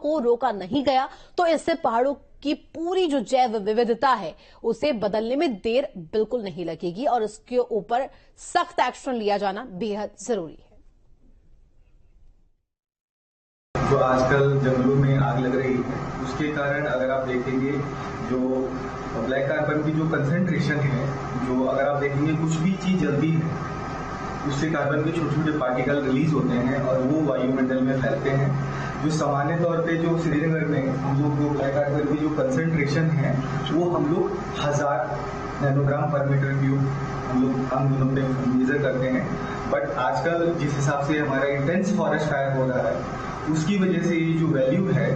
को रोका नहीं गया तो इससे पहाड़ों की पूरी जो जैव विविधता है उसे बदलने में देर बिल्कुल नहीं लगेगी और इसके ऊपर सख्त एक्शन लिया जाना बेहद जरूरी है। जो आजकल जंगलों में आग लग रही है उसके कारण अगर आप देखेंगे जो ब्लैक कार्बन की जो कंसेंट्रेशन है, जो अगर आप देखेंगे कुछ भी चीज जलती है उससे कार्बन के छोटे छोटे पार्टिकल रिलीज होते हैं और वो वायुमंडल में फैलते हैं। जो सामान्य तौर पे जो श्रीनगर में हम लोग जो ब्लैक कार्बन की जो कंसेंट्रेशन है वो हम लोग 1000 नैनोग्राम पर मीटर क्यूब हम लोग आम दिनों पे मेजर करते हैं। बट आजकल जिस हिसाब से हमारा इंटेंस फॉरेस्ट फायर हो रहा है उसकी वजह से ये जो वैल्यू है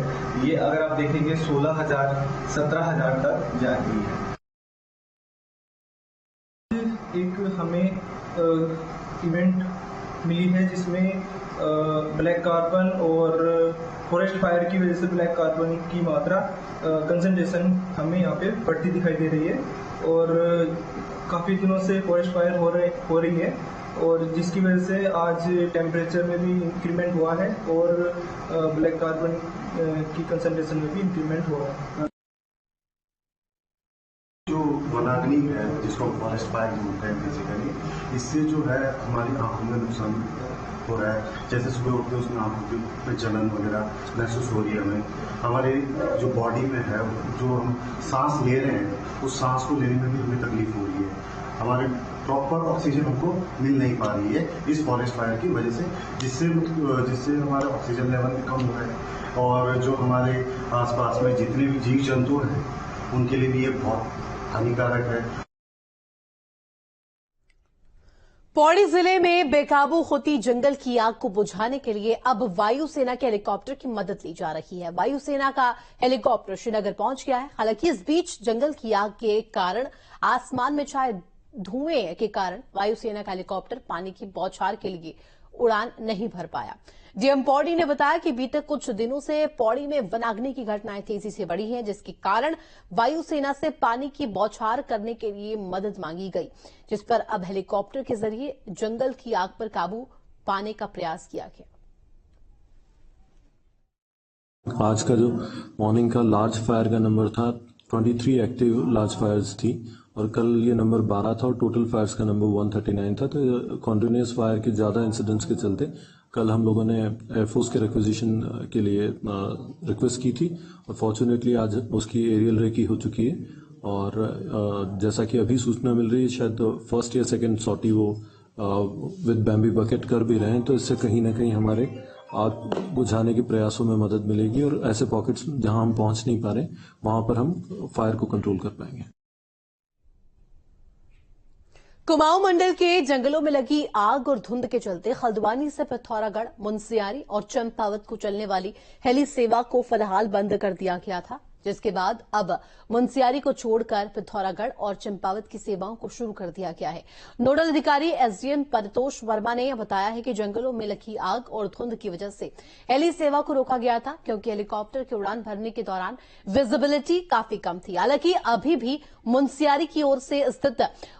ये अगर आप देखेंगे 16,000 17,000 तक जा रही है। एक हमें इवेंट मिली है जिसमें ब्लैक कार्बन और फॉरेस्ट फायर की वजह से ब्लैक कार्बन की मात्रा कंसंट्रेशन हमें यहाँ पे बढ़ती दिखाई दे रही है और काफ़ी दिनों से फॉरेस्ट फायर हो रही है और जिसकी वजह से आज टेम्परेचर में भी इंक्रीमेंट हुआ है और ब्लैक कार्बन की कंसंट्रेशन में भी इंक्रीमेंट हुआ है। जो वनाग्नि है जिसको फॉरेस्ट फायर बोलते हैं बेसिकली, इससे जो है हमारी आंखों में नुकसान हो रहा है। जैसे सुबह उठते उसमें आंखों पे जलन वगैरह महसूस हो रही है हमें। हमारे जो बॉडी में है जो हम सांस ले रहे हैं उस सांस को लेने में भी हमें तकलीफ हो रही है। हमारे प्रॉपर ऑक्सीजन हमको मिल नहीं पा रही है इस फॉरेस्ट फायर की वजह से, जिससे हमारा ऑक्सीजन लेवल कम हो रहा है और जो हमारे आसपास में जितने भी जीव जंतु हैं उनके लिए भी ये बहुत हानिकारक है। पौड़ी जिले में बेकाबू होती जंगल की आग को बुझाने के लिए अब वायुसेना के हेलीकॉप्टर की मदद ली जा रही है। वायुसेना का हेलीकॉप्टर श्रीनगर पहुंच गया है। हालांकि इस बीच जंगल की आग के कारण आसमान में छाए धुएं के कारण वायुसेना का हेलीकॉप्टर पानी की बौछार के लिए उड़ान नहीं भर पाया। डीएम पौड़ी ने बताया कि बीते कुछ दिनों से पौड़ी में वनाग्नि की घटनाएं तेजी से बढ़ी हैं, जिसके कारण वायुसेना से पानी की बौछार करने के लिए मदद मांगी गई, जिस पर अब हेलीकॉप्टर के जरिए जंगल की आग पर काबू पाने का प्रयास किया गया। आज का जो मॉर्निंग का लार्ज फायर का नंबर था 23 एक्टिव लार्ज फायर्स थी और कल ये नंबर 12 था और टोटल फायर्स का नंबर 139 था। तो कॉन्टिन्यूस फायर के ज़्यादा इंसिडेंट्स के चलते कल हम लोगों ने एयरफोर्स के रिक्विजिशन के लिए रिक्वेस्ट की थी और फॉर्चुनेटली आज उसकी एरियल रेकी हो चुकी है और जैसा कि अभी सूचना मिल रही है शायद फर्स्ट या सेकेंड सॉर्टी वो विद बैम्बी बकेट कर भी रहे हैं। तो इससे कहीं ना कहीं हमारे आग बुझाने के प्रयासों में मदद मिलेगी और ऐसे पॉकेट्स जहां हम पहुंच नहीं पा रहे वहां पर हम फायर को कंट्रोल कर पाएंगे। कुमाऊं मंडल के जंगलों में लगी आग और धुंध के चलते हल्द्वानी से पिथौरागढ़, मुनस्यारी और चंपावत को चलने वाली हेली सेवा को फिलहाल बंद कर दिया गया था, जिसके बाद अब मुनस्यारी को छोड़कर पिथौरागढ़ और चंपावत की सेवाओं को शुरू कर दिया गया है। नोडल अधिकारी एसडीएम परितोष वर्मा ने बताया है कि जंगलों में लगी आग और धुंध की वजह से हेली सेवा को रोका गया था, क्योंकि हेलीकॉप्टर के उड़ान भरने के दौरान विजिबिलिटी काफी कम थी। हालांकि अभी भी मुनस्यारी की ओर से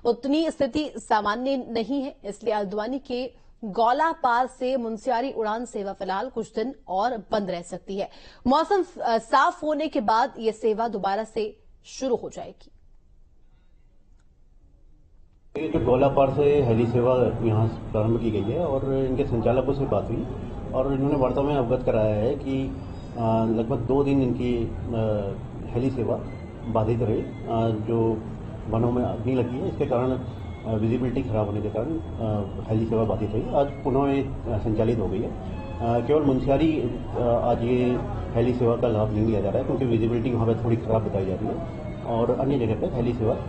उतनी स्थिति सामान्य नहीं है, इसलिए हल्द्वानी के गौला पार से मुनस्यारी उड़ान सेवा फिलहाल कुछ दिन और बंद रह सकती है। मौसम साफ होने के बाद ये सेवा दोबारा से शुरू हो जाएगी। ये जो गौला पार से हेली सेवा यहाँ प्रारंभ की गई है और इनके संचालकों से बात हुई और इन्होंने वार्ता में अवगत कराया है कि लगभग 2 दिन इनकी हेली सेवा बाधित रही। जो वनों में अग्नि लगी है इसके कारण विजिबिलिटी खराब होने के कारण हेली सेवा बाधित हुई। आज पुनः संचालित हो गई है। केवल मुनस्यारी आज ये हेली सेवा का लाभ नहीं लिया जा रहा है, क्योंकि विजिबिलिटी वहाँ पर थोड़ी खराब बताई जा रही है और अन्य जगह पर हेली सेवा